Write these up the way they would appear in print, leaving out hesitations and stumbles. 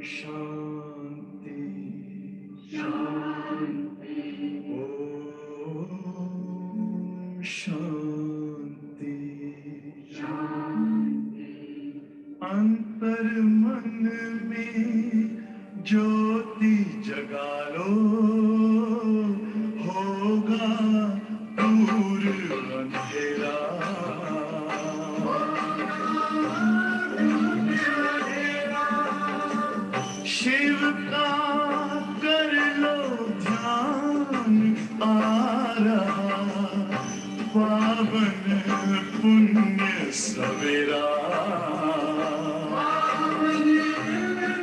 शांति शांति ओम शांति शांति। अंतर मन में ज्योति जगा लो, होगा दूर अंधेरा। शिव का कर लो ध्यान, आ रहा पावन पुण्य सवेरा।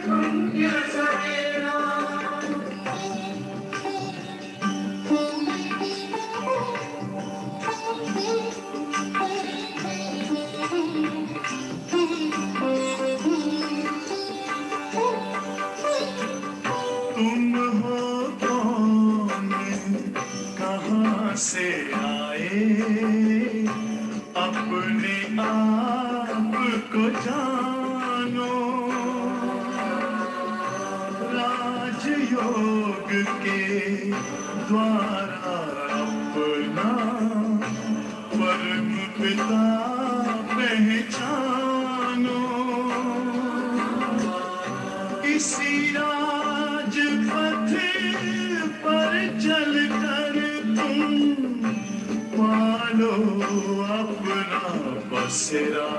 पुण्य सवेरा। तुम हो कौन, कहाँ से आए, अपने आप को जानो। राजयोग के द्वारा अपना परम पिता पहचानो। इसी राजपथ पर चलकर तुम पालो अपना बसेरा।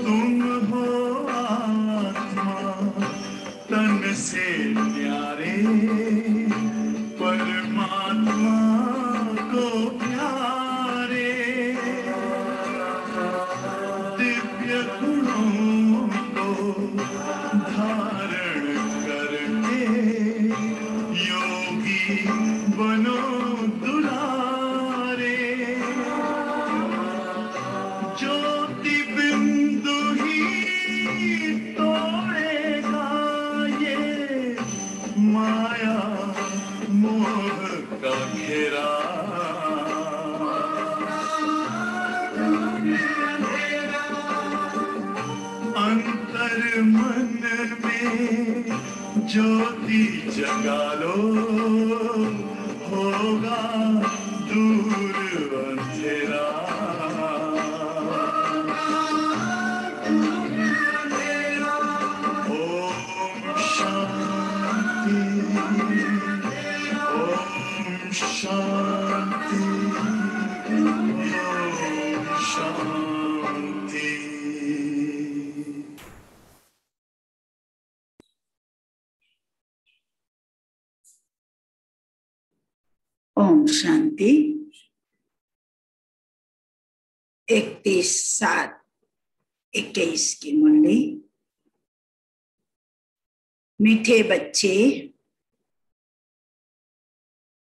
तुम हो आत्मा तन से न्यारे, परमात्मा को प्यारे। दिव्य गुणों को धारण करके योगी बनो दुलारे। ज्योति बिंदु ही तोड़ेगा ये माया मोह का घेरा। अंतर मन में ज्योति जगा लो, होगा दूर अंधेरा। ओम शांति ओम शांति ओम शांति। ओम शांति। 31/7/21 की मुरली। मीठे बच्चे,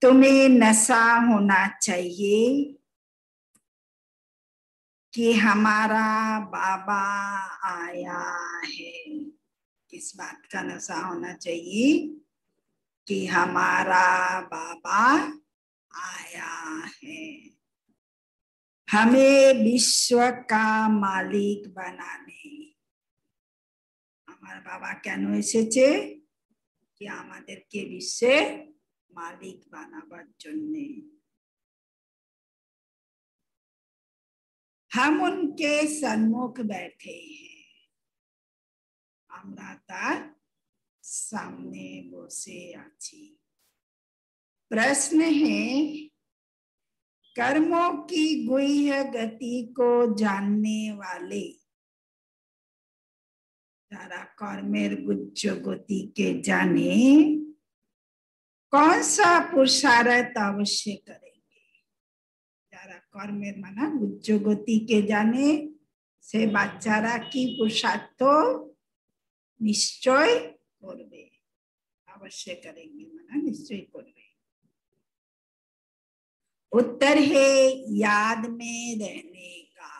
तुम्हें नशा होना चाहिए कि हमारा बाबा आया है। किस बात का नशा होना चाहिए? कि हमारा बाबा आया है। हमें विश्व का मालिक बनाने। हमारा बाबा केन एसेছে कि আমাদেরকে বিশ্বের मालिक বানাবার জন্যে। हम उनके सन्मुख बैठे हैं, আমরা তার सामने बसे आছি। प्रश्न है, कर्मों की गुह्य गति को जानने वाले, যারা কর্মের গুহ্য গতিকে জানে, कौन सा पुरुषार्थ अवश्य करेंगे? যারা কর্মের মানে গুহ্য গতিকে জানে, সে বাচ্চারা কি পুরুষার্থ নিশ্চয় করবে। अवश्य करेंगे माना निश्चय करवे। उत्तर है याद में रहने का।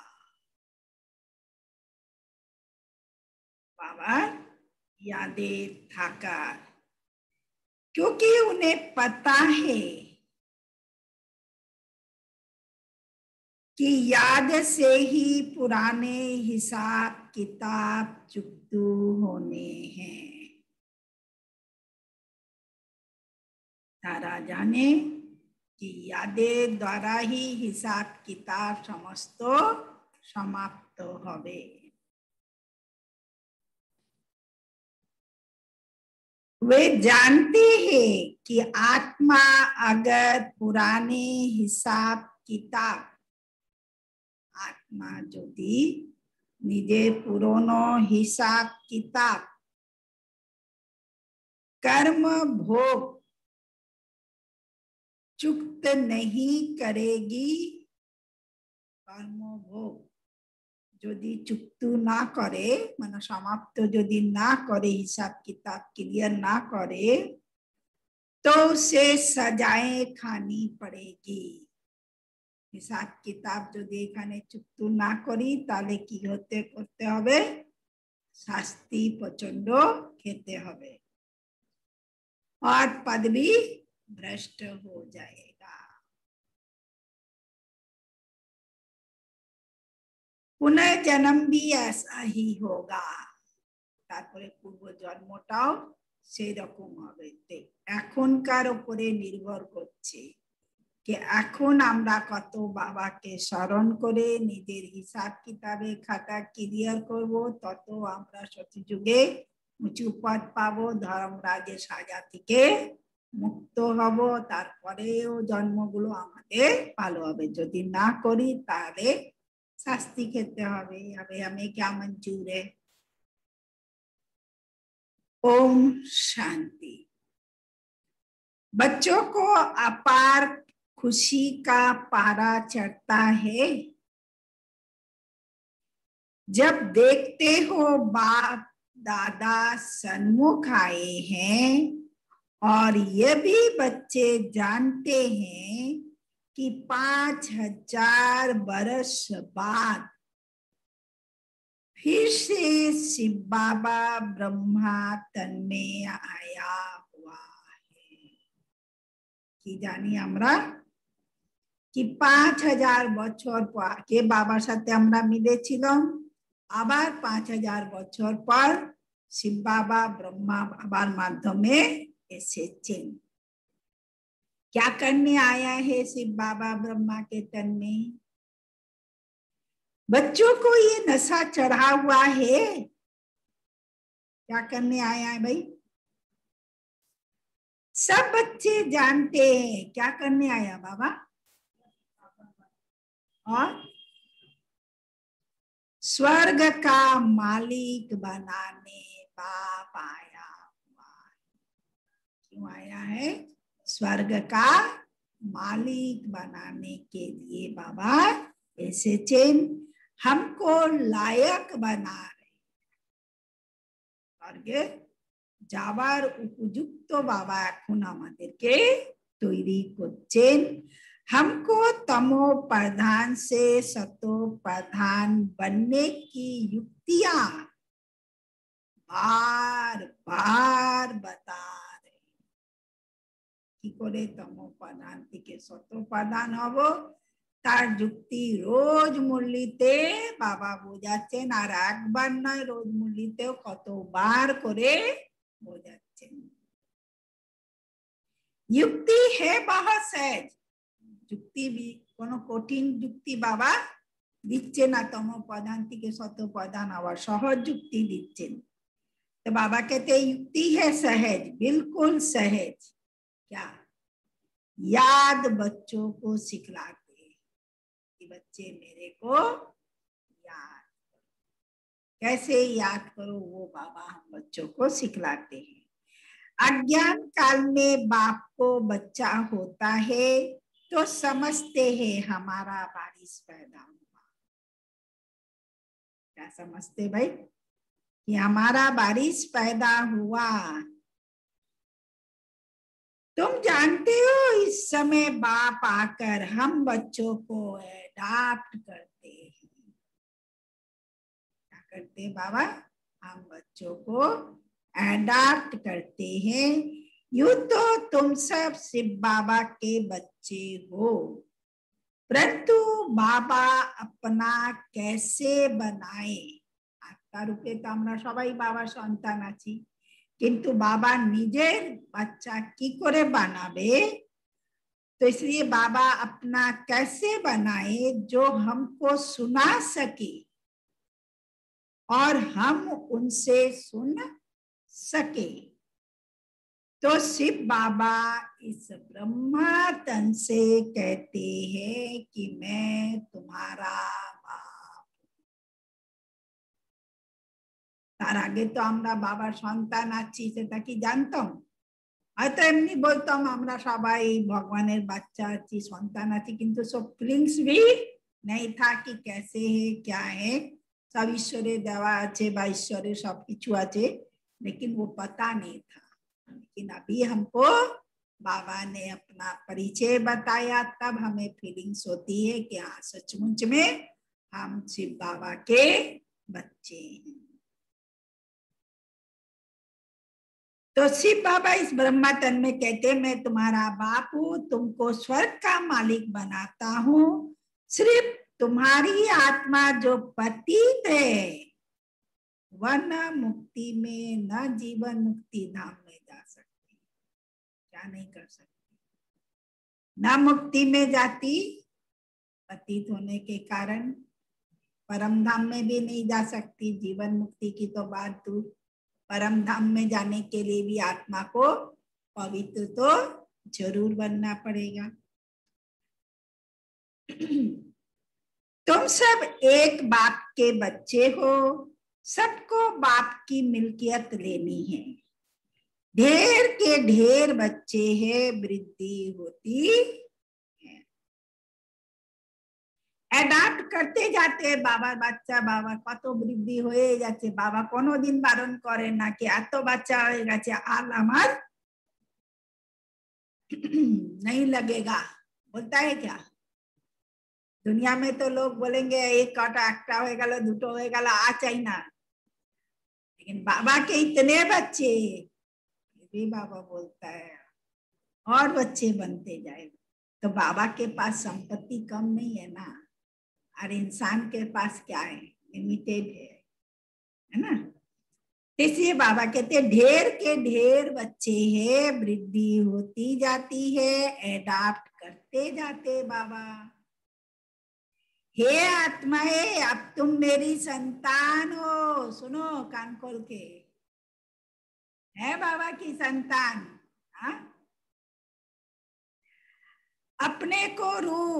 बाबा यादें थाका, क्योंकि उन्हें पता है कि याद से ही पुराने हिसाब किताब चुकतू होने हैं। तारा जाने कि यादें द्वारा ही हिसाब किताब समस्त समाप्त होवे। वे जानते हैं कि आत्मा अगर पुराने हिसाब किताब, आत्मा यदि निजे पुरानो हिसाब किताब कर्म भोग चुक्त नहीं करेगी, कर्म भोग यदि चुक्तु ना करे माने समाप्त यदि ना करे, हिसाब किताब क्लियर ना करे, तो उसे सजाएं खानी पड़ेगी। हिसाब किताब यदि एखाने चुक्तु ना करी ताले की होते करते हबे, शास्ति प्रचंड खेते हबे और पदवी भ्रष्ट हो जाएगा। पुनर्जन्म भी ऐसा ही होगा। तारपरे पूर्व जन्मटाও সেই রকম হবে। এখনকার উপরে নির্ভর করছে कि এখন আমরা কত বাবাকে স্মরণ করে নিজের হিসাব কিতাবে খাতা ক্লিয়ার করব, তত আমরা সত্যযুগে উঁচু পদ পাবো, ধর্মরাজের সাজা থেকে মুক্ত হব। তারপরেও জন্মগুলো আমাদের ভালো হবে, যদি না করি তাহলে শাস্তি খেতে হবে। अबे हमें क्या मंजूर है। ओम शांति। बच्चों को अपार खुशी का पारा चढ़ता है जब देखते हो बाप दादा सन्मुख आए हैं और ये भी बच्चे जानते हैं कि 5000 बरस बाद फिर से शिव बाबा ब्रह्मा तन में आया हुआ है। कि जानी আমরা कि 5000 বছর পর কে বাবার সাথে আমরা মিলেছিলাম, আবার 5000 বছর পর শিব বাবা ব্রহ্মা বাবার মাধ্যমে এসেছেন। क्या करने आया है शिव बाबा ब्रह्मा के तन में? बच्चों को ये नशा चढ़ा हुआ है, क्या करने आया है भाई? सब बच्चे जानते हैं क्या करने आया बाबा, और स्वर्ग का मालिक बनाने बाप आया हुआ। क्यों आया है? स्वर्ग का मालिक बनाने के लिए बाबा एसेছেন, हमको लायक बना रहे। स्वर्गे যাবার উপযুক্ত বাবা এখন আমাদেরকে তৈরি করছেন। हमको तमो प्रधान से सतो प्रधान बनने की युक्तियां बार बार बता रहे। কি করে तमो प्रधान থেকে सतो प्रधान হব তার যুক্তি রোজ মুরলিতে বাবা বোঝাচ্ছেন, আর একবার নয় রোজ মুরলিতেও কতবার করে বোঝাচ্ছেন। युक्ति है बहुत सहज, যুক্তি কোনো কঠিন যুক্তি বাবা দিচ্ছে না, তম প্রধান থেকে শত প্রধান হওয়ার সহজ যুক্তি দিচ্ছেন। तो बाबा कहते युक्ति है सहज, बिल्कुल सहज। क्या? याद बच्चों को सिखलाते हैं कि बच्चे मेरे को याद करो। कैसे याद करो वो बाबा हम बच्चों को सिखलाते हैं। अज्ञान काल में बाप को बच्चा होता है तो समझते हैं हमारा वारिस पैदा हुआ। क्या समझते भाई? कि हमारा वारिस पैदा हुआ। तुम जानते हो इस समय बाप आकर हम बच्चों को अडॉप्ट करते हैं। क्या करते हैं बाबा? हम बच्चों को अडॉप्ट करते हैं। यूं तो तुम सब शिव बाबा के बच्चे हो, परंतु बाबा अपना कैसे बनाए? आत्मा रूपे तो আমরা সবাই বাবার সন্তান আছি, किंतु बाबा निजेर बच्चा की करे बनाबे, तो इसलिए बाबा अपना कैसे बनाए जो हमको सुना सके और हम उनसे सुन सके। तो शिव बाबा इस ब्रह्मा तन से कहते हैं कि मैं तुम्हारा बाप। तार आगे तो আমরা বাবার সন্তান আছি সেটা কি জানতাম? হয়তো এমনি বলতাম আমরা সবাই ভগবানের বাচ্চা আছি, সন্তান আছি, কিন্তু সব ফিলিংস भी नहीं था कि कैसे है क्या है। सब ईश्वरे देवा আছে বা ईश्वरे सब কিছু আছে, लेकिन वो पता नहीं था। लेकिन अभी हमको बाबा ने अपना परिचय बताया, तब हमें फीलिंग्स होती है कि हाँ सचमुच में हम शिव बाबा के बच्चे हैं। तो शिव बाबा इस ब्रह्मा तन में कहते मैं तुम्हारा बाप हूँ, तुमको स्वर्ग का मालिक बनाता हूँ। सिर्फ तुम्हारी आत्मा जो पतित है वह न मुक्ति में न जीवन मुक्ति धाम में जा सकती। क्या नहीं कर सकती? न मुक्ति में जाती पतित होने के कारण, परम धाम में भी नहीं जा सकती। जीवन मुक्ति की तो बात दूर, परम धाम में जाने के लिए भी आत्मा को पवित्र तो जरूर बनना पड़ेगा। तुम सब एक बाप के बच्चे हो, सबको बाप की मिल्कियत लेनी है। ढेर के ढेर बच्चे हैं, वृद्धि होती है। অ্যাডাপ্ট করতে যাতে বাবার বাচ্চা, বাবা কত বৃদ্ধি হয়ে যাচ্ছে, বাবা কোনোদিন বারণ করেন না कि এত বাচ্চা হয়ে গেছে আর আমার नहीं लगेगा। बोलता है क्या? दुनिया में तो लोग बोलेंगे एक काटा একটা হয়ে গেল, দুটো হয়ে গেল, आ চাই না। लेकिन बाबा के इतने बच्चे, भी बाबा बोलता है और बच्चे बनते जाए। तो बाबा के पास संपत्ति कम नहीं है ना, और इंसान के पास क्या है? लिमिटेड है ना। इसलिए बाबा कहते ढेर के ढेर बच्चे हैं, वृद्धि होती जाती है, एडाप्ट करते जाते बाबा। हे आत्माए, अब तुम मेरी संतान हो। सुनो कान खोल के, है बाबा की संतान। हाँ, अपने को रूह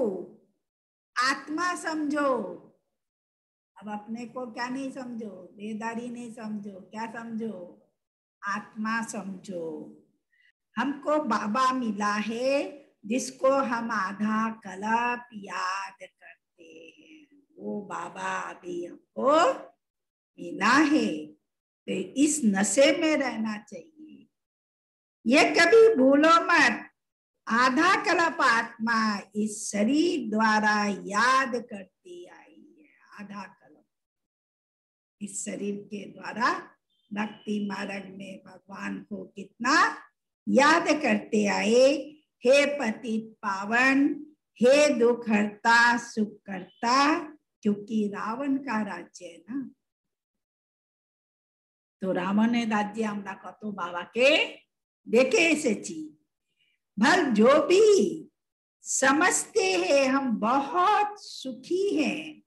आत्मा समझो। अब अपने को क्या नहीं समझो? बेदारी नहीं समझो, क्या समझो? आत्मा समझो। हमको बाबा मिला है जिसको हम आधा कल्प याद करते हैं, वो बाबा अभी हमको मिला है। तो इस नशे में रहना चाहिए। ये कभी भूलो मत, आधा कल्प आत्मा इस शरीर द्वारा याद करती आई है। आधा कल्प इस शरीर के द्वारा भक्ति मार्ग में भगवान को कितना याद करते आए। हे पतित पावन, हे दुख हरता सुख करता, क्योंकि रावण का राज्य है ना। तो रावण राज्य हमरा कत बाबा के देखे एसेছি। भल जो भी समझते हैं हम बहुत सुखी हैं,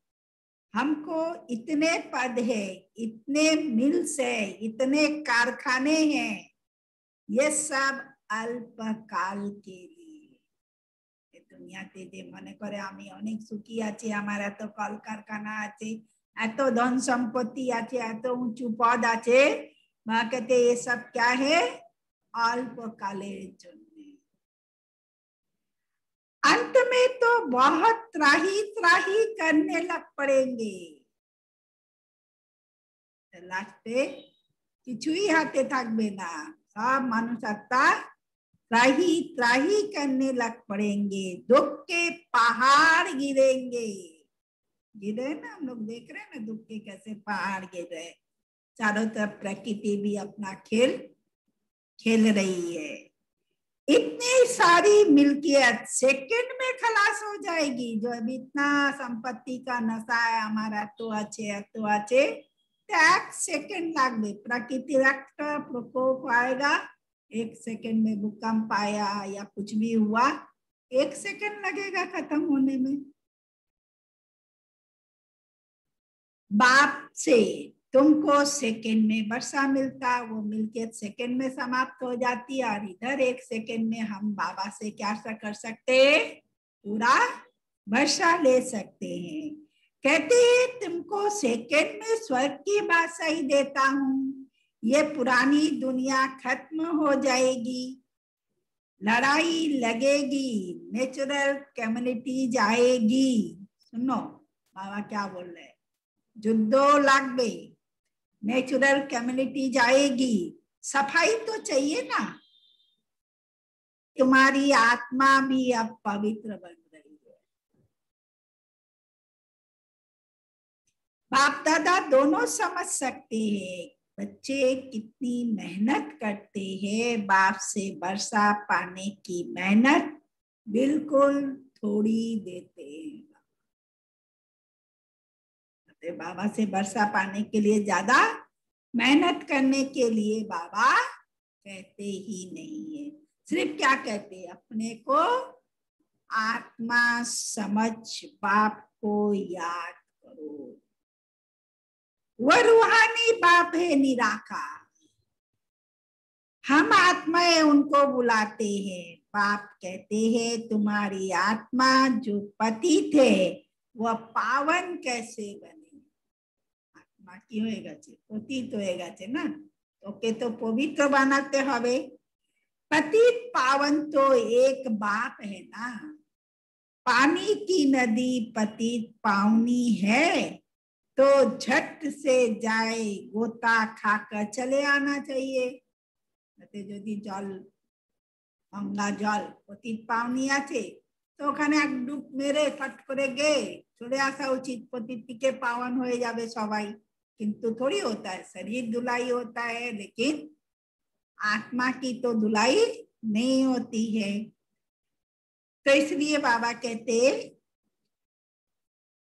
हमको इतने पद है, इतने मिल्स है, इतने कारखाने हैं, ये सब अल्पकाल के लिए। दुनियाते जे मने करे आमी अनेक सुखी आছি, আমার এত কলকারখানা আছে, এত ধন সম্পত্তি আছে, এত উঁচু পদ আছে, মা कहते ये सब क्या है? अल्पकालेर জন্য। अंत में तो बहुत त्राही त्राही करने लग पड़ेंगे। लास्टे কিছুই हाथे থাকবে না, सब মানুষ আত্মা त्राही त्राही करने लग पड़ेंगे। दुख के पहाड़ गिरेंगे। गिरे ना, हम लोग देख रहे हैं ना दुख के कैसे पहाड़ गिर रहे। चारों तरफ प्रकृति भी अपना खेल खेल रही है। इतनी सारी मिल्कियत सेकंड में खलास हो जाएगी। जो अभी इतना संपत्ति का नशा है हमारा, तो अच्छे एक सेकंड लागবে प्रकृति का प्रकोप आएगा, एक सेकंड में भूकंप आया या कुछ भी हुआ, एक सेकंड लगेगा खत्म होने में। बाप से तुमको सेकंड में वर्षा मिलता, वो मिल्कियत सेकंड में समाप्त हो जाती है, और इधर एक सेकंड में हम बाबा से क्या कर सकते हैं, पूरा वर्षा ले सकते हैं। कहते हैं तुमको सेकंड में स्वर्ग की भाषा ही देता हूँ, ये पुरानी दुनिया खत्म हो जाएगी, लड़ाई लगेगी, नेचुरल कम्युनिटी जाएगी। सुनो बाबा क्या बोल रहे हैं, जुद्धो लागबे, नेचुरल कम्युनिटी जाएगी, सफाई तो चाहिए ना। तुम्हारी आत्मा भी अब पवित्र बन रही है। बाप दादा दोनों समझ सकते हैं बच्चे कितनी मेहनत करते हैं, बाप से वर्षा पाने की मेहनत बिल्कुल थोड़ी देते हैं। बाबा से वर्षा पाने के लिए ज्यादा मेहनत करने के लिए बाबा कहते ही नहीं है। सिर्फ क्या कहते हैं, अपने को आत्मा समझ बाप को याद करो। वह रूहानी बाप है निराकार, हम आत्माएं उनको बुलाते हैं। बाप कहते हैं तुम्हारी आत्मा जो पतित है वह पावन कैसे बने। बाकी होएगा चे पतित होएगा चे ना, ओके तो पवित्र बनाते हवे। पतित पावन तो एक बाप है ना। पानी की नदी पतित पावनी है तो झट से जाए गोता खाकर चले आना चाहिए। यदि जल गंगा जल पतित पावनी आछे तो ओखाने एक डुब मेरे फट करे गे चले आसा उचित, पतित के पावन हो जाबे सबाई। किंतु थोड़ी होता है, शरीर धुलाई होता है लेकिन आत्मा की तो धुलाई नहीं होती है। तो इसलिए बाबा कहते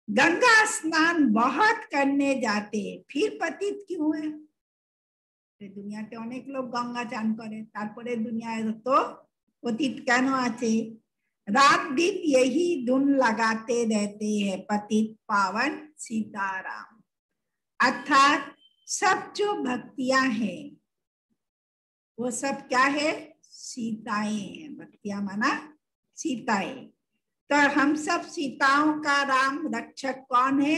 गंगा स्नान बहुत करने जाते फिर पतित क्यों है। दुनियाते अनेक लोग गंगा चान करे तारपरे दुनियाय तो पतित केन आछे। रात दिन यही धुन लगाते रहते हैं पतित पावन सीताराम। अर्थात सब जो भक्तियां हैं वो सब क्या है, सीताएं हैं। भक्तियां माना सीताएं। तो हम सब सीताओं का राम रक्षक कौन है,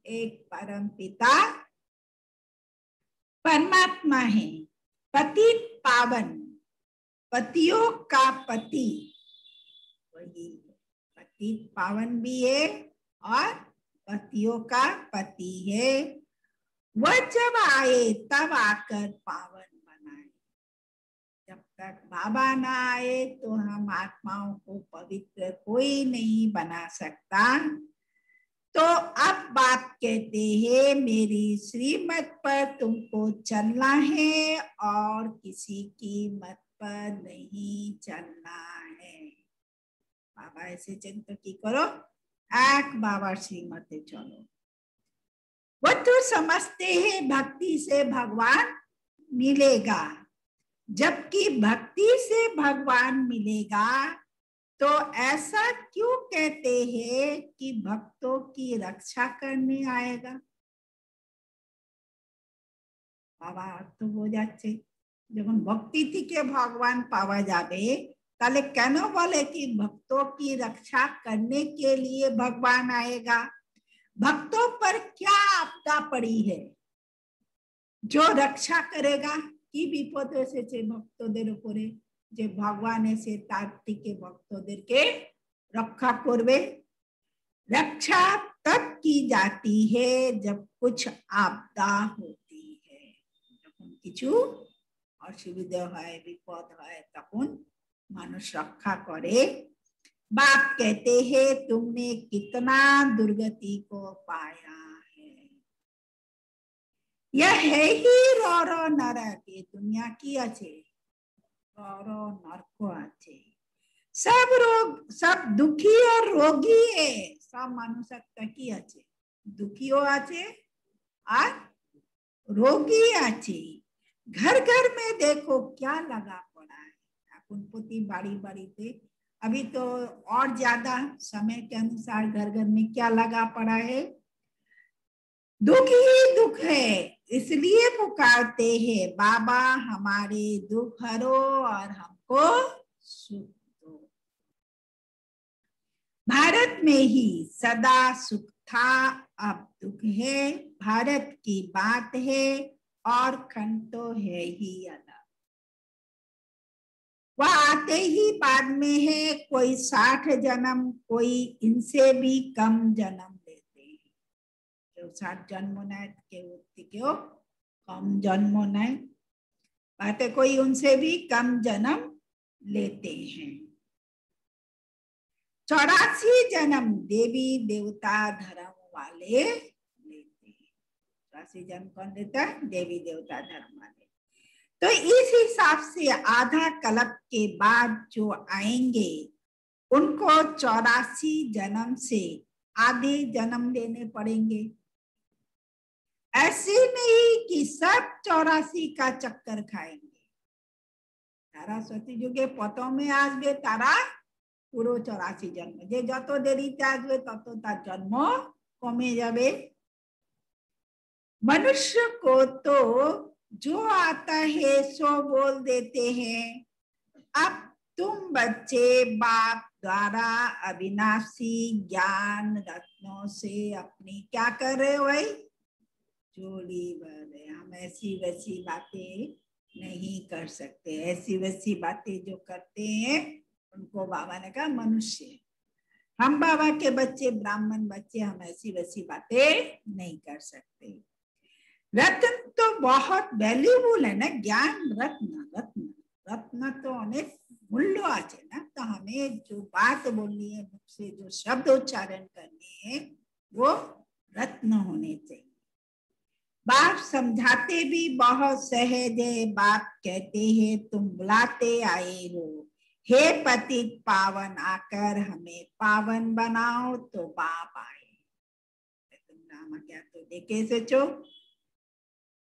एक परम पिता परमात्मा है। पतित पावन, पतियों का पति वही पतित पावन भी है और पतियों का पति है। वह जब आए तब आकर पावन बनाए। जब तक बाबा ना आए तो हम आत्माओं को पवित्र कोई नहीं बना सकता। तो अब बाप कहते हैं मेरी श्रीमत पर तुमको चलना है और किसी की मत पर नहीं चलना है। बाबा ऐसे चिंता की करो, एक बाबा श्रीमते चलो। वो तो समझते हैं भक्ति से भगवान मिलेगा, जबकि भक्ति से भगवान मिलेगा तो ऐसा क्यों कहते हैं कि भक्तों की रक्षा करने आएगा। बाबा तो हो जाच्छे जब भक्ति थी के भगवान पावा जाबे ताले केन बोले कि भक्तों की रक्षा करने के लिए भगवान आएगा। भक्तों पर क्या आपदा पड़ी है जो रक्षा करेगा। की विपद एसेছে भक्तों উপরে যে भगवान এসে তার থেকে ভক্তদেরকে रक्षा করবে। रक्षा तब की जाती है जब कुछ आपदा होती है, যখন কিছু অসুবিধা হয় বিপদ হয় তখন মানুষ रक्षा करे। बाप कहते हैं तुमने कितना दुर्गति को पाया है। यह है ही रो नरक, ये दुनिया की अच्छे रो नरक अच्छे। सब रोग, सब दुखी और रोगी है, सब मनुष्य की अच्छे, दुखी हो अच्छे और रोगी अच्छे। घर घर में देखो क्या लगा पड़ा है, पुनपुति बाड़ी बाड़ी पे। अभी तो और ज्यादा समय के अनुसार घर घर में क्या लगा पड़ा है, दुख ही दुख है। इसलिए पुकारते हैं बाबा हमारे दुख हरो और हमको सुख दो। भारत में ही सदा सुख था, अब दुख है, भारत की बात है और खंड तो है ही अलग। वह आते ही बाद में है, कोई 60 जन्म, कोई इनसे भी कम जन्म लेते हैं। जो 60 जन्म होना है क्यों कम जन्म होना है, बातें कोई उनसे भी कम जन्म लेते हैं। 84 जन्म देवी देवता धर्म वाले लेते हैं। 84 जन्म कौन लेता है, देवी देवता धर्म वाले। तो इस हिसाब से आधा कल्प के बाद जो आएंगे उनको 84 जन्म से आधे जन्म लेने पड़ेंगे। ऐसे नहीं कि सब 84 का चक्कर खाएंगे। तारा सती जुगे पतो में आसबे तारा পুরো 84 जन्म, যে যত দেরিতে আসবে তত তার জন্ম কমে যাবে। मनुष्य को तो जो आता है सो बोल देते हैं। अब तुम बच्चे बाप द्वारा अविनाशी ज्ञान रत्नों से अपनी क्या कर रहे हो भाई, चोरी भर रहे। हम ऐसी वैसी बातें नहीं कर सकते, ऐसी वैसी बातें जो करते हैं उनको बाबा ने कहा मनुष्य। हम बाबा के बच्चे ब्राह्मण बच्चे, हम ऐसी वैसी बातें नहीं कर सकते। रत्न तो बहुत वैल्यूबल है ना, ज्ञान रत्न, रत्न रत्न तो अनेक मूल्य আছে ना। तो हमें जो बात बोलनी है, मुख से जो शब्द उच्चारण करने हैं वो रत्न होने चाहिए। बाप समझाते भी बहुत सहज है। बाप कहते हैं तुम बुलाते आए हो, हे पतित पावन आकर हमें पावन बनाओ, तो बाप आए। तुम नाम क्या तो देखे से चो,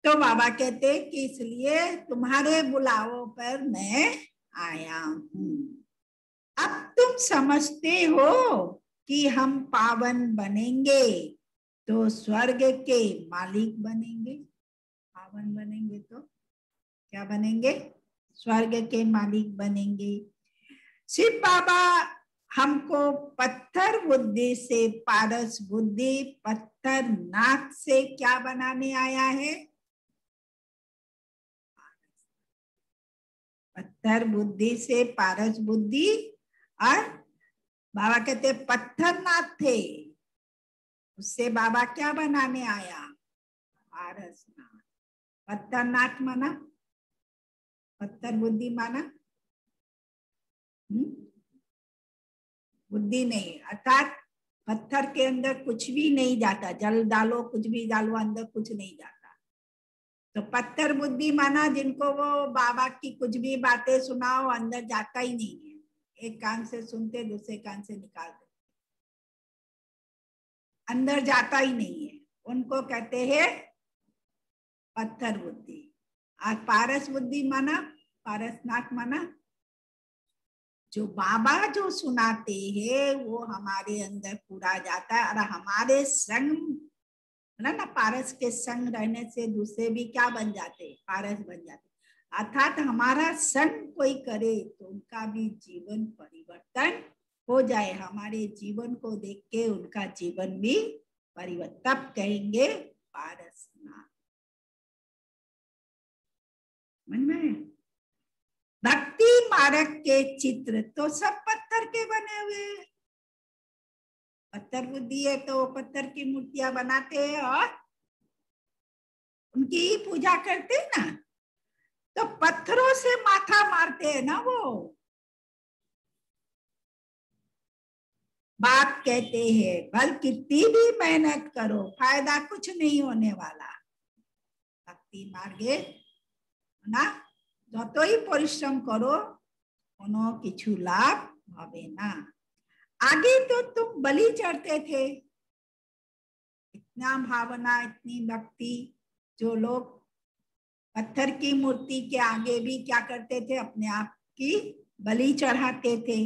तो बाबा कहते कि इसलिए तुम्हारे बुलावों पर मैं आया हूं। अब तुम समझते हो कि हम पावन बनेंगे तो स्वर्ग के मालिक बनेंगे। पावन बनेंगे तो क्या बनेंगे, स्वर्ग के मालिक बनेंगे। शिव बाबा हमको पत्थर बुद्धि से पारस बुद्धि, पत्थर नाक से क्या बनाने आया है, पत्थर बुद्धि से पारस बुद्धि। और बाबा कहते पत्थर नाथ थे, उससे बाबा क्या बनाने आया, पारस नाथ। पत्थर नाथ माना, पत्थर बुद्धि माना बुद्धि नहीं, अर्थात पत्थर के अंदर कुछ भी नहीं जाता, जल डालो कुछ भी डालो अंदर कुछ नहीं जाता। तो पत्थर बुद्धि माना जिनको वो बाबा की कुछ भी बातें सुनाओ अंदर जाता ही नहीं है, एक कान से सुनते दूसरे कान से निकाल देते, अंदर जाता ही नहीं है, उनको कहते हैं पत्थर बुद्धि। और पारस बुद्धि माना, पारसनाथ माना जो बाबा जो सुनाते हैं वो हमारे अंदर पूरा जाता है। और हमारे संग ना, पारस के संग रहने से दूसरे भी क्या बन जाते, पारस बन जाते। अर्थात हमारा संग कोई करे तो उनका भी जीवन परिवर्तन हो जाए, हमारे जीवन को देख के उनका जीवन भी परिवर्तन, तब कहेंगे पारसनाथ। समझ में? भक्ति मार्ग के चित्र तो सब पत्थर के बने हुए हैं। पत्थर बुद्धि है तो पत्थर की मूर्तियां बनाते हैं और उनकी पूजा करते हैं ना। तो पत्थरों से माथा मारते हैं ना वो। बाप कहते हैं भल कितनी भी मेहनत करो फायदा कुछ नहीं होने वाला। भक्ति मार्गे ना যতই পরিশ্রম করো কোনো কিছু লাভ হবে না। आगे तो तुम बलि चढ़ते थे, इतना भावना इतनी भक्ति, जो लोग पत्थर की मूर्ति के आगे भी क्या करते थे, अपने आप की बलि चढ़ाते थे,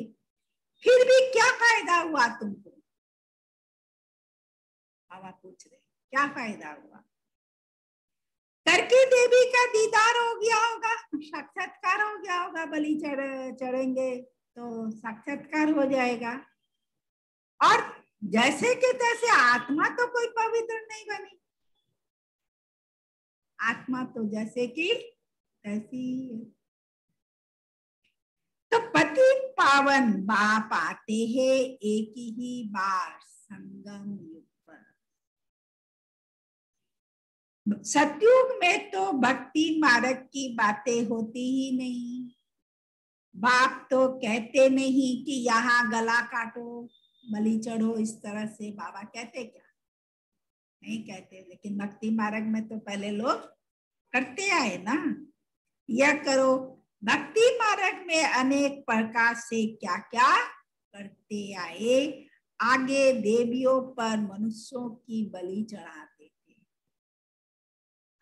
फिर भी क्या फायदा हुआ तुमको? बाबा पूछ रहे क्या फायदा हुआ? करके देवी का दीदार हो गया होगा, साक्षात्कार हो गया होगा, बलि चढ़ेंगे तो साक्षात्कार हो जाएगा। और जैसे के तैसे आत्मा तो कोई पवित्र नहीं बनी, आत्मा तो जैसे कि तैसी है। तो पति पावन बाप आते हैं एक ही बार संगम युग पर। सतयुग में तो भक्ति मार्ग की बातें होती ही नहीं। बाप तो कहते नहीं कि यहाँ गला काटो, बलि चढ़ो, इस तरह से बाबा कहते क्या? नहीं कहते। लेकिन भक्ति मार्ग में तो पहले लोग करते आए ना, यह करो। भक्ति मार्ग में अनेक प्रकार से क्या क्या करते आए। आगे देवियों पर मनुष्यों की बलि चढ़ाते थे।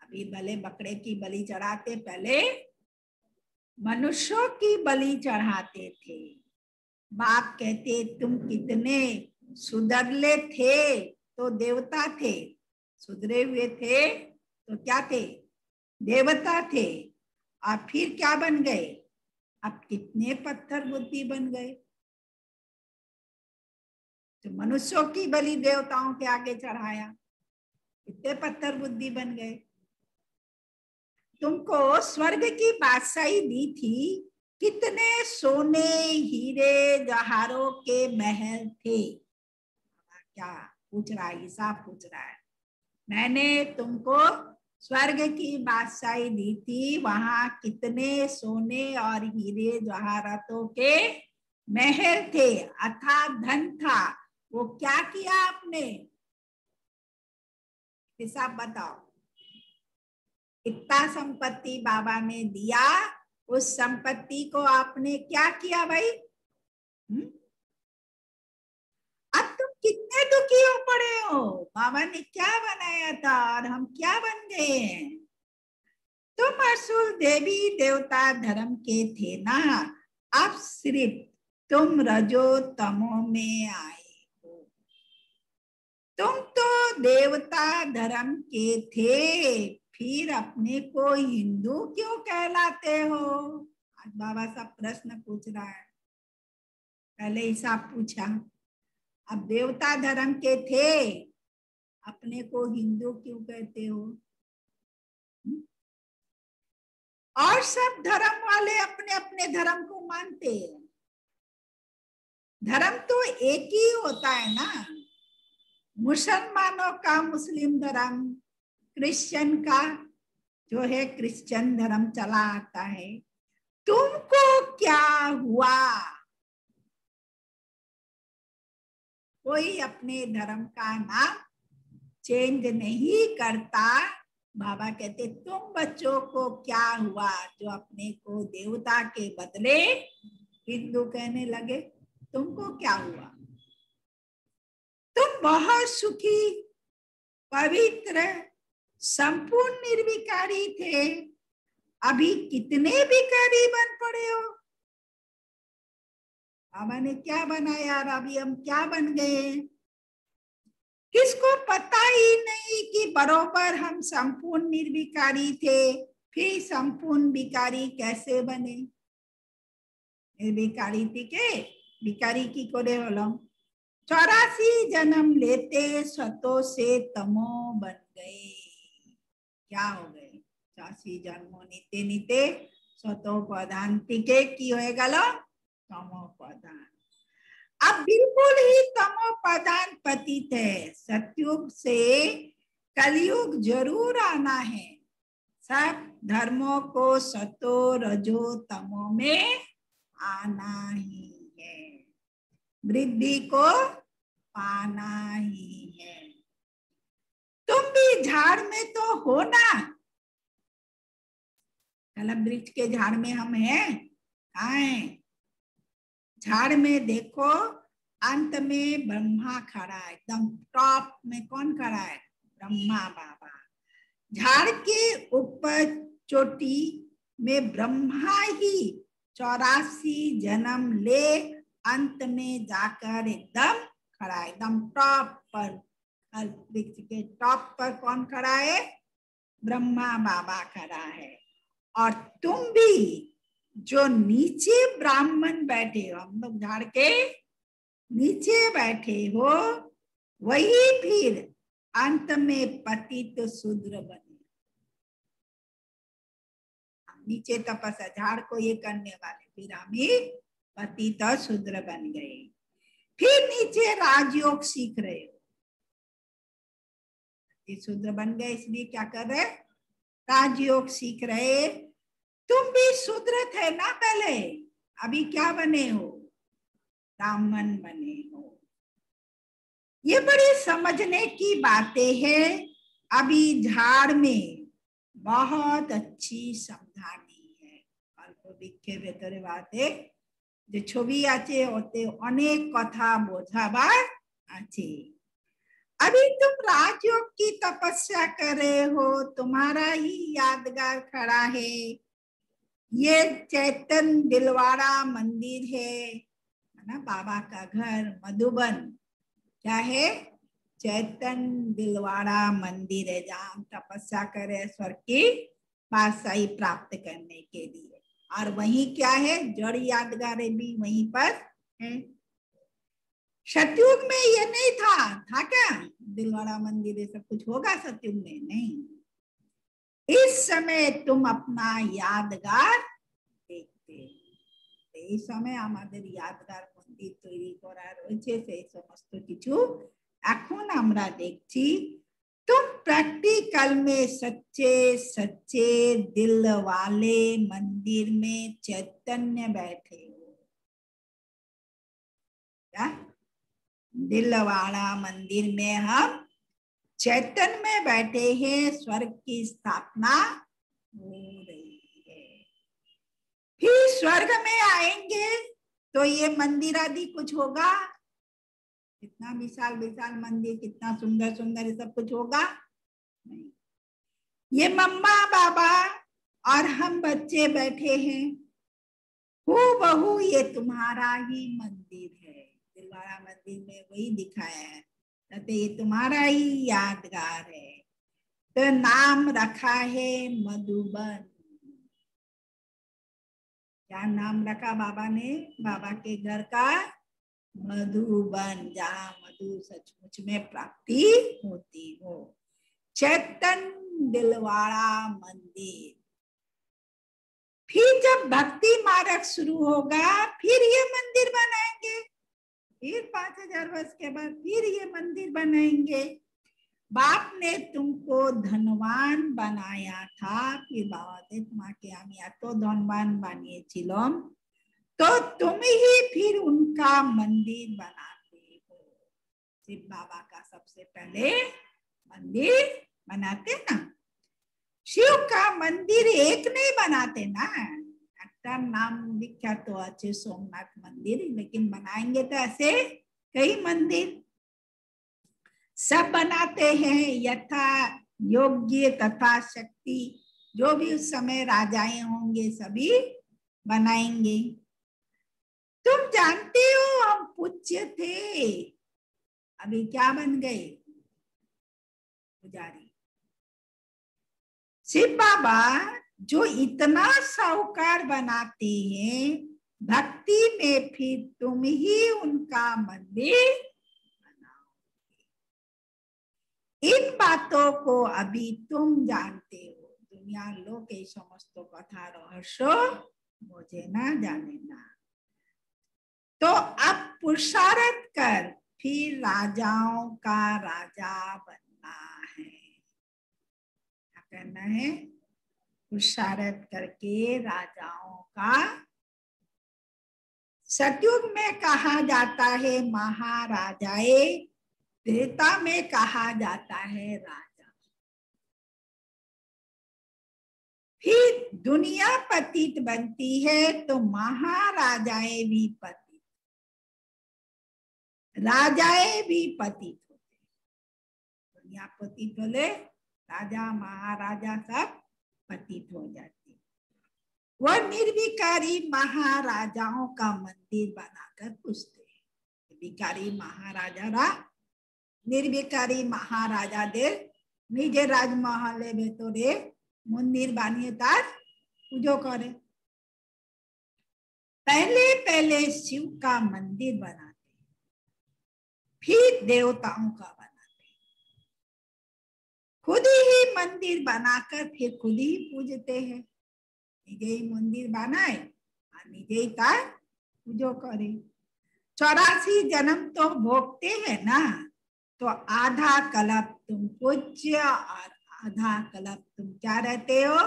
अभी भले बकरे की बलि चढ़ाते, पहले मनुष्यों की बलि चढ़ाते थे। बाप कहते तुम कितने सुधरले थे तो देवता थे, सुधरे हुए थे तो क्या थे? देवता थे। और फिर क्या बन गए? अब कितने पत्थर बुद्धि बन गए। तो मनुष्यों की बलि देवताओं के आगे चढ़ाया, कितने पत्थर बुद्धि बन गए। तुमको स्वर्ग की बादशाही दी थी, कितने सोने हीरे जवाहरों के महल थे। क्या पूछ रहा है? हिसाब पूछ रहा है। मैंने तुमको स्वर्ग की बादशाही दी थी, वहां कितने सोने और हीरे जवाहरातों के महल थे, अथाह धन था। वो क्या किया आपने? हिसाब बताओ। इतना संपत्ति बाबा ने दिया, उस संपत्ति को आपने क्या किया भाई? अब तुम कितने दुखी हो पड़े हो। बाबा ने क्या बनाया था और हम क्या बन गए हैं। तुम असुर देवी देवता धर्म के थे ना, अब सिर्फ तुम रजो तमो में आए हो। तुम तो देवता धर्म के थे, फिर अपने को हिंदू क्यों कहलाते हो? आज बाबा साहब प्रश्न पूछ रहा है, पहले हिसाब पूछा। अब देवता धर्म के थे, अपने को हिंदू क्यों कहते हो? और सब धर्म वाले अपने अपने धर्म को मानते हैं। धर्म तो एक ही होता है ना। मुसलमानों का मुस्लिम धर्म, क्रिश्चियन का जो है क्रिश्चियन धर्म चला आता है। तुमको क्या हुआ? कोई अपने धर्म का नाम चेंज नहीं करता। बाबा कहते तुम बच्चों को क्या हुआ जो अपने को देवता के बदले हिंदू कहने लगे? तुमको क्या हुआ? तुम बहुत सुखी, पवित्र, संपूर्ण निर्विकारी थे, अभी कितने विकारी बन पड़े हो। बाबा ने क्या बनाया और अभी हम क्या बन गए? किसको पता ही नहीं कि बरोबर हम संपूर्ण निर्विकारी थे, फिर संपूर्ण विकारी कैसे बने। निर्विकारी थी के विकारी की कोरे होलम। 84 जन्म लेते स्वतों से तमो बन गए। क्या हो गए? 84 जन्मों नीते नीते स्वतों प्रधान टिके की होए गलो तमो प्रधान। अब बिल्कुल ही तमो प्रधान पतित है। सतयुग से कलयुग जरूर आना है। सब धर्मों को सतो रजो तमो में आना ही है, वृद्धि को पाना ही है। तुम भी झाड़ में तो हो ना, कलम वृक्ष के झाड़ में हम हैं, कहाँ हैं? झाड़ में देखो अंत में ब्रह्मा खड़ा है, एकदम टॉप में कौन खड़ा है? ब्रह्मा बाबा। झाड़ के ऊपर चोटी में ब्रह्मा ही 84 जन्म ले अंत में जाकर एकदम खड़ा है, एकदम टॉप पर। वृक्ष के टॉप पर कौन खड़ा है? ब्रह्मा बाबा खड़ा है। और तुम भी जो नीचे ब्राह्मण बैठे हो, हम लोग झाड़ के नीचे बैठे हो, वही फिर अंत में पतित शूद्र बने। नीचे तपस्या, झाड़ को ये करने वाले, फिर हम ही पतित शूद्र बन गए। फिर नीचे राजयोग सीख रहे हो, शूद्र बन गए इसलिए क्या कर रहे? राजयोग सीख रहे। तुम भी शूद्र थे ना पहले, अभी क्या बने हो? ब्राह्मण बने हो। ये बड़ी समझने की बातें हैं। अभी झाड़ में बहुत अच्छी समझानी है। अल्प विक्षे भेतरे बाते जो छवि आचे ओते अनेक कथा बोझाबार आचे। अभी तुम राजयोग की तपस्या कर रहे हो, तुम्हारा ही यादगार खड़ा है। ये चैतन्य दिलवाड़ा मंदिर है ना, बाबा का घर मधुबन। क्या है? चैतन्य दिलवाड़ा मंदिर है, जहाँ तपस्या करे स्वर्ग की बादशाही प्राप्त करने के लिए। और वहीं क्या है? जड़ यादगार भी वहीं पर है। सतयुग में ये नहीं था क्या? दिलवाड़ा मंदिर ये सब कुछ होगा सतयुग में? नहीं। इस समय तुम अपना यादगार देखते। এই সময় আমাদের यादगार मंदिर তৈরি করা রয়েছে, সেই সমস্ত কিছু এখন আমরা দেখছি। तुम प्रैक्टिकल में सच्चे सच्चे दिल वाले मंदिर में चैतन्य बैठे हो। क्या? दिलवाड़ा मंदिर में हम चैतन्य में बैठे हैं, स्वर्ग की स्थापना हो रही है। फिर स्वर्ग में आएंगे तो ये मंदिर आदि कुछ होगा? कितना विशाल विशाल मंदिर, कितना सुंदर सुंदर, ये सब कुछ होगा? नहीं। ये मम्मा बाबा और हम बच्चे बैठे हैं, हूबहू ये तुम्हारा ही मंदिर है। दिलवाड़ा मंदिर में वही दिखाया है, तो ये तुम्हारा ही यादगार है। तो नाम रखा है मधुबन। क्या नाम रखा बाबा ने? बाबा के घर का मधुबन, जहाँ मधु सचमुच में प्राप्ति होती हो। चैतन्य दिलवाड़ा मंदिर। फिर जब भक्ति मार्ग शुरू होगा, फिर ये मंदिर बनाएंगे। फिर 5000 वर्ष के बाद फिर ये मंदिर बनाएंगे। बाप ने तुमको धनवान बनाया था, फिर बाबा दे तुम्हारे आमी एतो धनवान बानिয়েছিলাম, तो तुम ही फिर उनका मंदिर बनाते हो। शिव बाबा का सबसे पहले मंदिर बनाते ना। शिव का मंदिर एक नहीं बनाते ना, একটা नाम विख्यात तो अच्छे सोमनाथ मंदिर, लेकिन बनाएंगे तो ऐसे कई मंदिर सब बनाते हैं, यथा योग्य तथा शक्ति। जो भी उस समय राजाएं होंगे सभी बनाएंगे। तुम जानते हो हम पूज्य थे, अभी क्या बन गए? पुजारी। शिव बाबा जो इतना साहूकार बनाते हैं, भक्ति में फिर तुम ही उनका मंदिर बनाओगे। इन बातों को अभी तुम जानते हो, दुनिया लोग এই সমস্ত কথা রহস্য বোঝে না, জানে না। तो अब पुरुषार्थ कर फिर राजाओं का राजा बनना है। क्या करना है? पुरुषार्थ करके राजाओं का। सतयुग में कहा जाता है महाराजाए, त्रेता में कहा जाता है राजा। फिर दुनिया पतित बनती है तो महाराजाएं भी पतित, राजाएं भी पतित होते। दुनिया पतित होले, राजा महाराजा सब पतित हो जाते। वह निर्विकारी महाराजाओं का मंदिर बनाकर पूछते हैं। निर्विकारी महाराजा निर्विकारी महाराजा दे निजे राजमहले भेतरे मंदिर बानिए तार पूजो करे। पहले पहले शिव का मंदिर बनाते, फिर देवताओं का बनाते, खुद ही मंदिर बनाकर फिर खुद ही पूजते हैं। निजे ही मंदिर बनाए और निजे ही तार पूजो करे। 84 जन्म तो भोगते हैं ना, तो आधा कल्प तुम पूज्य और आधा कल्प तुम क्या रहते हो।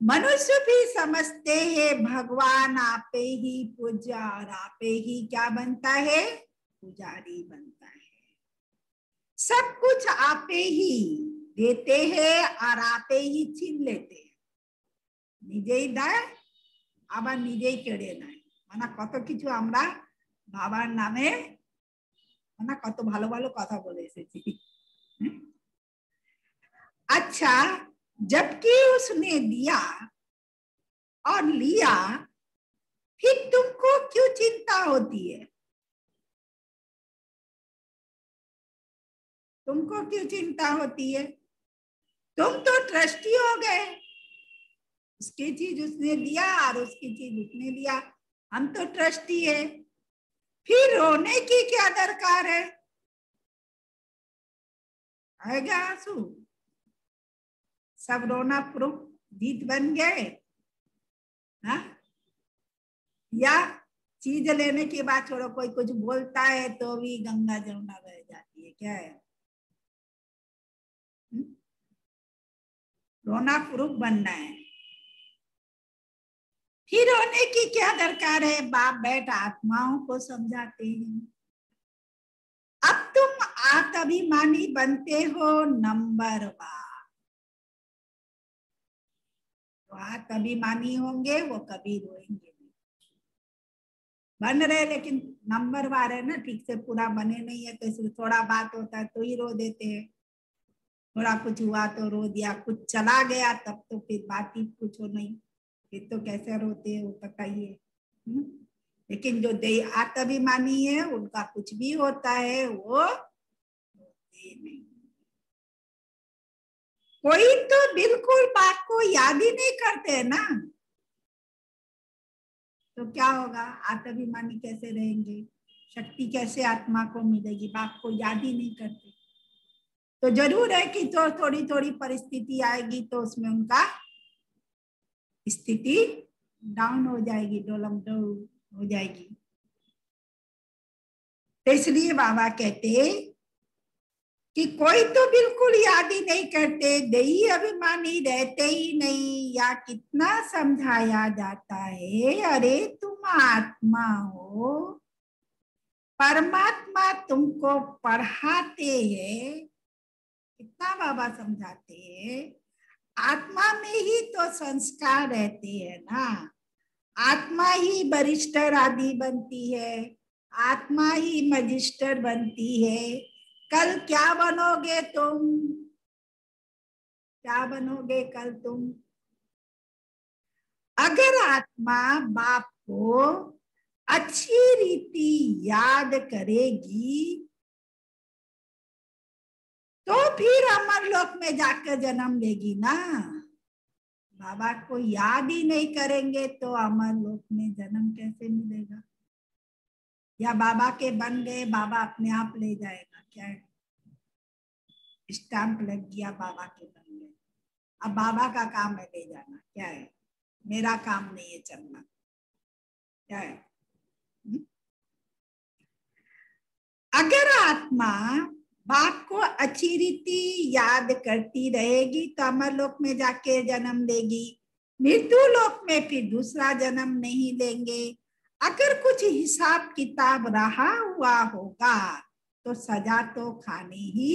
मनुष्य भी समझते हैं भगवान आपे ही पूज्य और आपे ही क्या बनता है, पुजारी बनता है। सब कुछ आपे ही देते हैं और आपे ही छीन लेते हैं। निजे ही देय आबार निजेई केड़े नेय। माना कत किछु आमरा बाबार नामे माना कत भालो भालो कथा बोले एसेछि। अच्छा, जबकि उसने दिया और लिया, फिर तुमको क्यों चिंता होती है? तुमको क्यों चिंता होती है? तुम तो ट्रस्टी हो गए। उसकी चीज उसने दिया और उसकी चीज उसने दिया, हम तो ट्रस्टी है। फिर रोने की क्या दरकार है? आएगा आंसू? सब रोना प्रूफ जीत बन गए। हाँ? या चीज लेने के बाद छोड़ो, कोई कुछ बोलता है तो भी गंगा जमुना बह जाती है, क्या है? रोना प्रूफ बनना है। फिर रोने की क्या दरकार है? बाप बैठ आत्माओं को समझाते हैं। अब तुम आत्माभिमानी बनते हो नंबर 1। तो आत्माभिमानी होंगे वो कभी रोएंगे नहीं। बन रहे लेकिन नंबर 1 है ना, ठीक से पूरा बने नहीं है, तो इसलिए थोड़ा बात होता है तो ही रो देते हैं। थोड़ा कुछ हुआ तो रो दिया, कुछ चला गया तब तो फिर बात ही पूछो नहीं, फिर तो कैसे रोते हैं वो पता ही है। लेकिन जो आत्माभिमानी है उनका कुछ भी होता है वो रोते नहीं। कोई तो बिल्कुल बात को याद ही नहीं करते ना, तो क्या होगा? आत्माभिमानी कैसे रहेंगे? शक्ति कैसे आत्मा को मिलेगी? बाप को याद ही नहीं करते। तो जरूर है कि तो थोड़ी थोड़ी परिस्थिति आएगी तो उसमें उनका स्थिति डाउन हो जाएगी, डोलम डाउन हो जाएगी। तो इसलिए बाबा कहते कि कोई तो बिल्कुल याद ही नहीं करते, देही अभिमानी रहते ही नहीं, या कितना समझाया जाता है, अरे तुम आत्मा हो, परमात्मा तुमको पढ़ाते हैं। कितना बाबा समझाते हैं, आत्मा में ही तो संस्कार रहते हैं ना। आत्मा ही बैरिस्टर आदि बनती है, आत्मा ही मजिस्टर बनती है। कल क्या बनोगे तुम? क्या बनोगे कल तुम? अगर आत्मा बाप को अच्छी रीति याद करेगी तो फिर अमर लोक में जाकर जन्म लेगी ना। बाबा को याद ही नहीं करेंगे तो अमर लोक में जन्म कैसे मिलेगा? या बाबा के बन गए, बाबा अपने आप ले जाएगा? क्या है? स्टैंप लग गया, बाबा के बन गए, अब बाबा का काम है ले जाना। क्या है? मेरा काम नहीं है चलना। क्या है? अगर आत्मा बाप को अच्छी रीति याद करती रहेगी तो अमर लोक में जाके जन्म लेगी, मृत्यु लोक में फिर दूसरा जन्म नहीं लेंगे। अगर कुछ हिसाब किताब रहा हुआ होगा तो सजा तो खानी ही।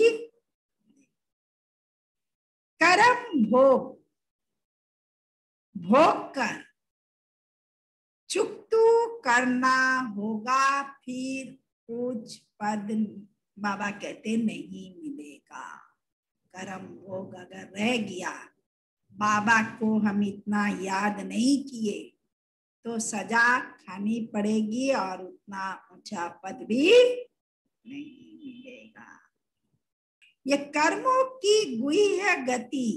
कर्म भोग, भोग कर चुकतू करना होगा, फिर उच्च पद बाबा कहते नहीं मिलेगा। कर्म भोग अगर रह गया, बाबा को हम इतना याद नहीं किए तो सजा खानी पड़ेगी और उतना ऊंचा पद भी नहीं मिलेगा। ये कर्मों की गुई है गति,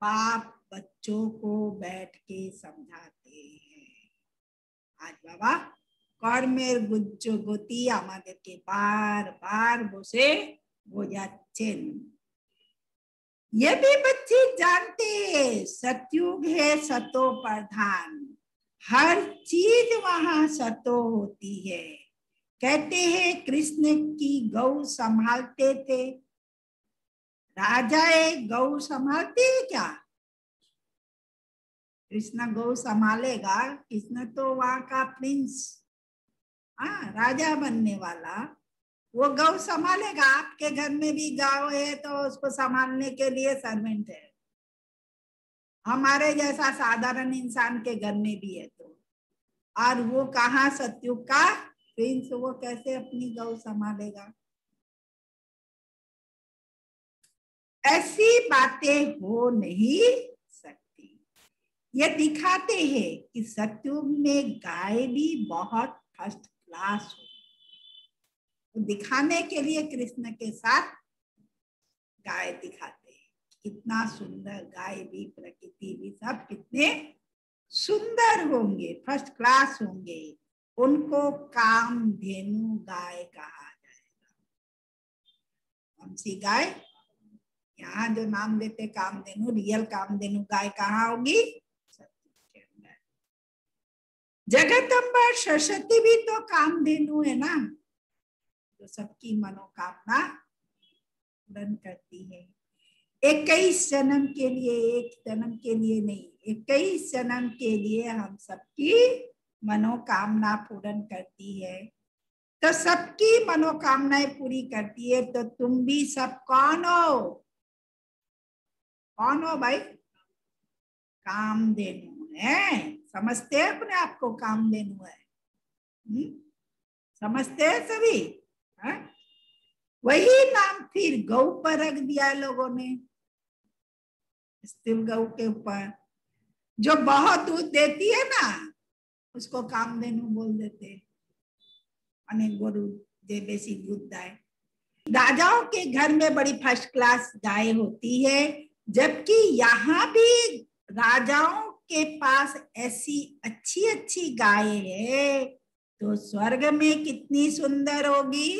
बाप बच्चों को बैठ के समझाते हैं। आज बाबा কর্মের গুজ্জ গতি আমাদেরকে बार-बार বসে বোঝাচ্ছেন। ये भी बच्चे जानते हैं सतयुग है सतो प्रधान, हर चीज वहां सतो होती है। कहते हैं कृष्ण की गौ संभालते थे, राजा गौ संभालते हैं क्या? कृष्ण गौ संभालेगा? कृष्ण तो वहां का प्रिंस, राजा बनने वाला, वो गौ संभालेगा। आपके घर में भी गाय है तो उसको संभालने के लिए सर्वेंट है। हमारे जैसा साधारण इंसान के घर में भी है तो, और वो कहाँ सतयुग का प्रिंस, वो कैसे अपनी गौ संभालेगा? ऐसी बातें हो नहीं सकती। ये दिखाते हैं कि सतयुग में गाय भी बहुत फर्स्ट क्लास हो। दिखाने के लिए कृष्ण के साथ गाय दिखाते हैं, कितना सुंदर गाय भी, प्रकृति भी, सब कितने सुंदर होंगे, फर्स्ट क्लास होंगे। उनको कामधेनु गाय कहा जाएगा। कौन सी गाय? यहाँ जो नाम देते कामधेनु, रियल कामधेनु गाय कहाँ होगी? सतयुग के अंदर। जगदम्बा सरस्वती भी तो कामधेनु है ना, तो सबकी मनोकामना पूर्ण करती है। 21 जन्म के लिए, एक जन्म के लिए नहीं, 21 जन्म के लिए हम सबकी मनोकामना पूर्ण करती है। तो सबकी मनोकामनाएं पूरी करती है, तो तुम भी सब कौन हो? कौन हो भाई? कामधेनु है। समझते हैं अपने आप को कामधेनु है? समझते हैं सभी? है? वही नाम फिर गौ पर रख दिया लोगों ने, स्थिर गौ के ऊपर। जो बहुत दूध देती है ना, उसको कामधेनु बोल देते। अनेक गोरु जे बेसी दूध दाए। राजाओं के घर में बड़ी फर्स्ट क्लास गाय होती है, जबकि यहाँ भी राजाओं के पास ऐसी अच्छी अच्छी गाय है, तो स्वर्ग में कितनी सुंदर होगी।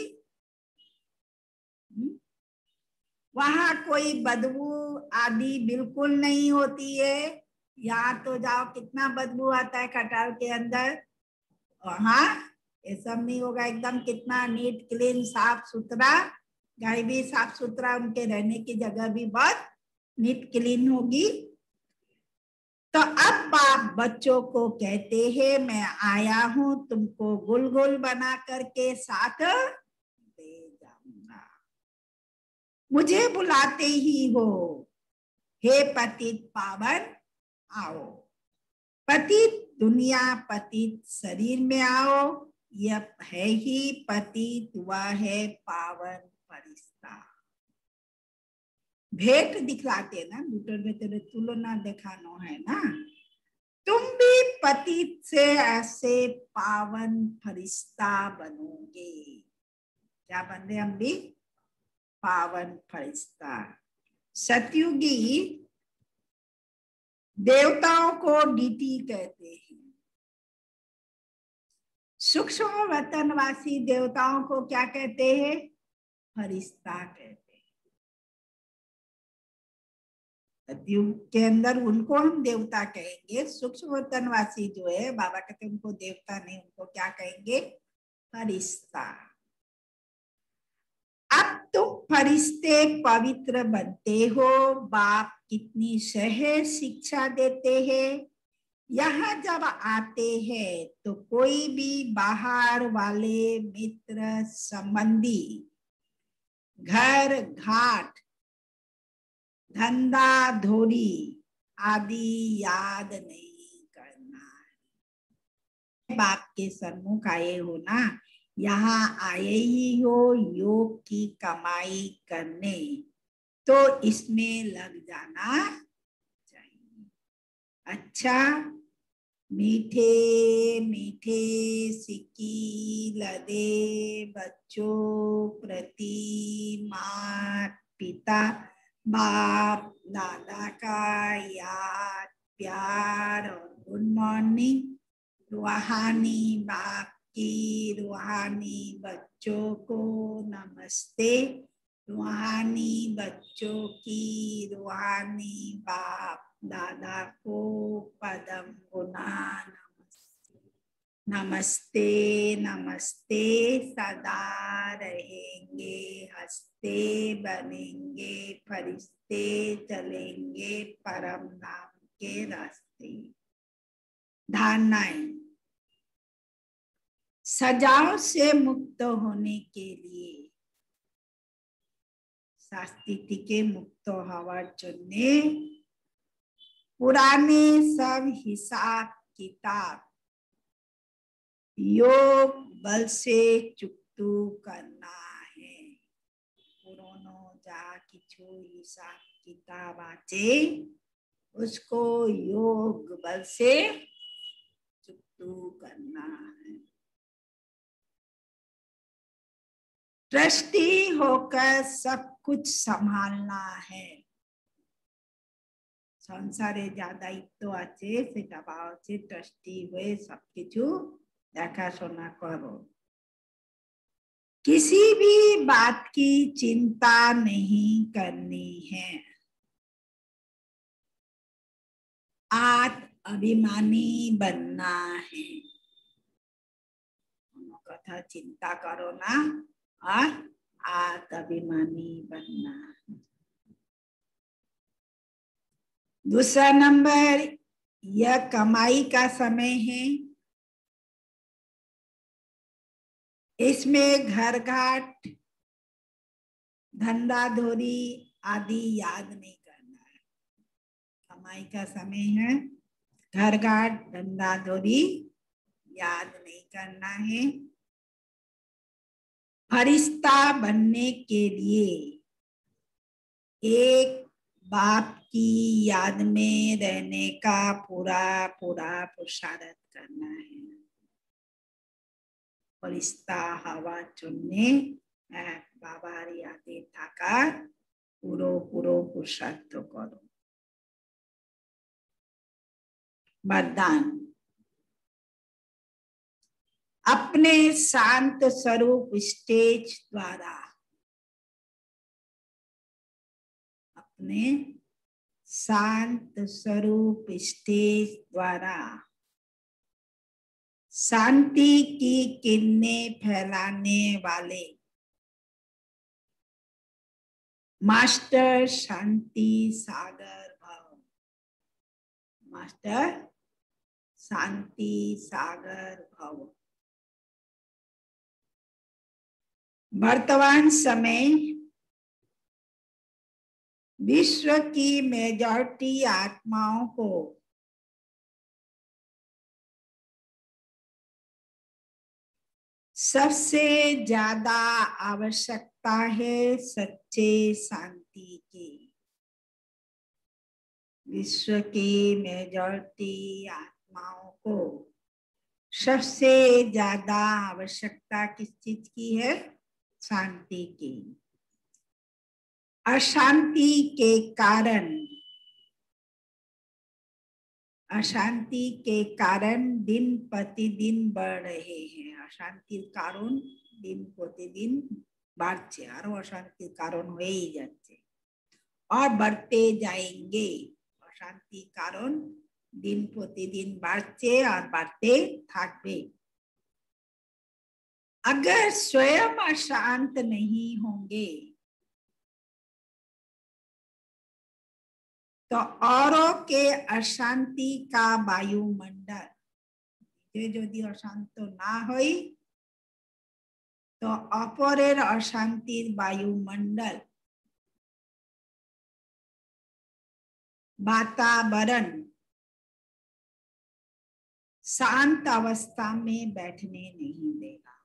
वहां कोई बदबू आदि बिल्कुल नहीं होती है। यहाँ तो जाओ, कितना बदबू आता है खटाल के अंदर। वहां ये सब नहीं होगा, एकदम कितना नीट क्लीन साफ सुथरा। गाय भी साफ सुथरा, उनके रहने की जगह भी बहुत नीट क्लीन होगी। तो अब बाप बच्चों को कहते हैं, मैं आया हूं तुमको गुलगुल बना करके साथ ले जाऊंगा। मुझे बुलाते ही हो, हे पतित पावन आओ। पतित दुनिया, पतित शरीर में आओ। यह है ही पतित, वह है पावन फरिश्ता। भेंट दिखलाते ना, दूटर में तेरे तुलना दिखानो है ना। तुम भी पतित से ऐसे पावन फरिश्ता बनोगे। क्या बन रहे हम भी? पावन फरिश्ता। सतयुगी देवताओं को डीटी कहते हैं, सूक्ष्म वतनवासी देवताओं को क्या कहते हैं? फरिश्ता कहते हैं। सतयुग के अंदर उनको हम देवता कहेंगे। सूक्ष्म वतनवासी जो है, बाबा कहते हैं उनको देवता नहीं, उनको क्या कहेंगे? फरिश्ता। अब तुम फरिश्ते पवित्र बनते हो। बाप कितनी सहज शिक्षा देते हैं। यहाँ जब आते हैं तो कोई भी बाहर वाले मित्र संबंधी घर घाट धंधा धोरी आदि याद नहीं करना है। बाप के सन्मुख आए हो ना, यहाँ आए ही हो योग की कमाई करने, तो इसमें लग जाना चाहिए। अच्छा, मीठे मीठे सिक्की लदे बच्चों प्रति माता पिता बाप दादा का याद प्यार और गुड मॉर्निंग। रूहानी बाप की रूहानी बच्चों को नमस्ते। रूहानी बच्चों की रूहानी बाप दादा को पदम गुना नमस्ते। नमस्ते सदा रहेंगे, हंसते बनेंगे फरिश्ते, चलेंगे परम धाम के रास्ते। धारणाएं, सजाओ से मुक्त होने के लिए शास्त्री के मुक्त हवा चुनने, पुराने सब हिसाब किताब योग बल से चुकतू करना है। पुरानो जा किछु हिसाब किताब आचे उसको योग बल से चुकतू करना है। ट्रस्टी होकर सब कुछ संभालना है। संसारे जा दायित्व आछे सेटा पाওয়া আছে ट्रस्टी हुए सबकिছু देखाशोना करो। किसी भी बात की चिंता नहीं करनी है। आत्म अभिमानी बनना है। कथा चिंता करो ना, और आत्म अभिमानी बनना। दूसरा नंबर, यह कमाई का समय है। इसमें घर घाट धंधा धोरी आदि याद नहीं करना है। कमाई का समय है, घर घाट धंधा धोरी याद नहीं करना है। फरिश्ता बनने के लिए एक बाप की याद में रहने का पूरा पूरा पुरुषार्थ करना है। फरिश्ता हवा चुनने बाबार यादे थाकार पुरो पुरो पुरुषार्थ करो। वरदान, अपने शांत स्वरूप स्टेज द्वारा, अपने शांत स्वरूप स्टेज द्वारा शांति की किरणें फैलाने वाले मास्टर शांति सागर भव। मास्टर शांति सागर भव। वर्तमान समय विश्व की मेजॉरिटी आत्माओं को सबसे ज्यादा आवश्यकता है सच्चे शांति की। विश्व की मेजॉरिटी आत्माओं को सबसे ज्यादा आवश्यकता किस चीज की है? शांति की। अशांति के कारण दिन प्रतिदिन बढ़ रहे हैं। अशांति कारण दिन प्रतिदिन बढ़ছে, और अशांति कारण हो ही जाते और बढ़ते जाएंगे। अशांति कारण दिन प्रतिदिन बढ़ছে और बढ़ते থাকবে। अगर स्वयं अशांत नहीं होंगे तो औरों के अशांति का वायुमंडल यदि अशांत ना होई तो अपरेर अशांतिर वायुमंडल वातावरण शांत अवस्था में बैठने नहीं देगा।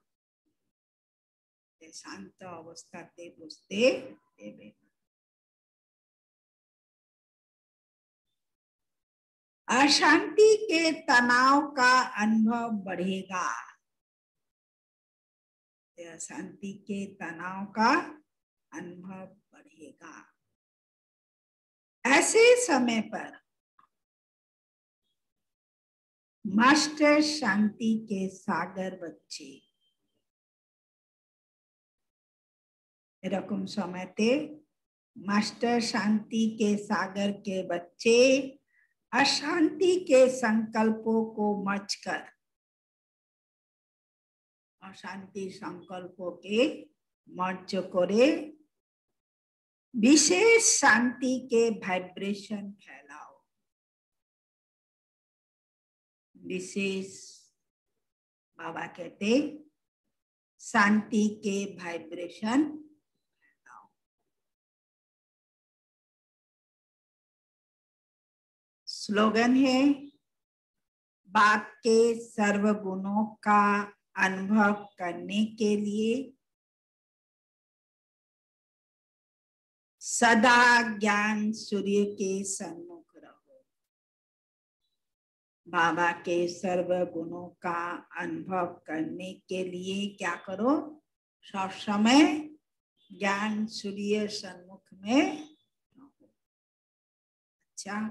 शांत अवस्था ते बुझते देवे। अशांति के तनाव का अनुभव बढ़ेगा। अशांति के तनाव का अनुभव बढ़ेगा। ऐसे समय पर मास्टर शांति के सागर बच्चे एरकम समयते मास्टर शांति के सागर के बच्चे अशांति के संकल्पों को मचकर अशांति संकल्पों के मर्ज करे विशेष शांति के वाइब्रेशन फैलाओ। विशेष बाबा कहते शांति के वाइब्रेशन फैलाओ। स्लोगन है बाप के सर्व गुणों का अनुभव करने के लिए सदा ज्ञान सूर्य के सन्मुख रहो। बाबा के सर्व गुणों का अनुभव करने के लिए क्या करो? सब समय ज्ञान सूर्य सन्मुख में रहो। अच्छा,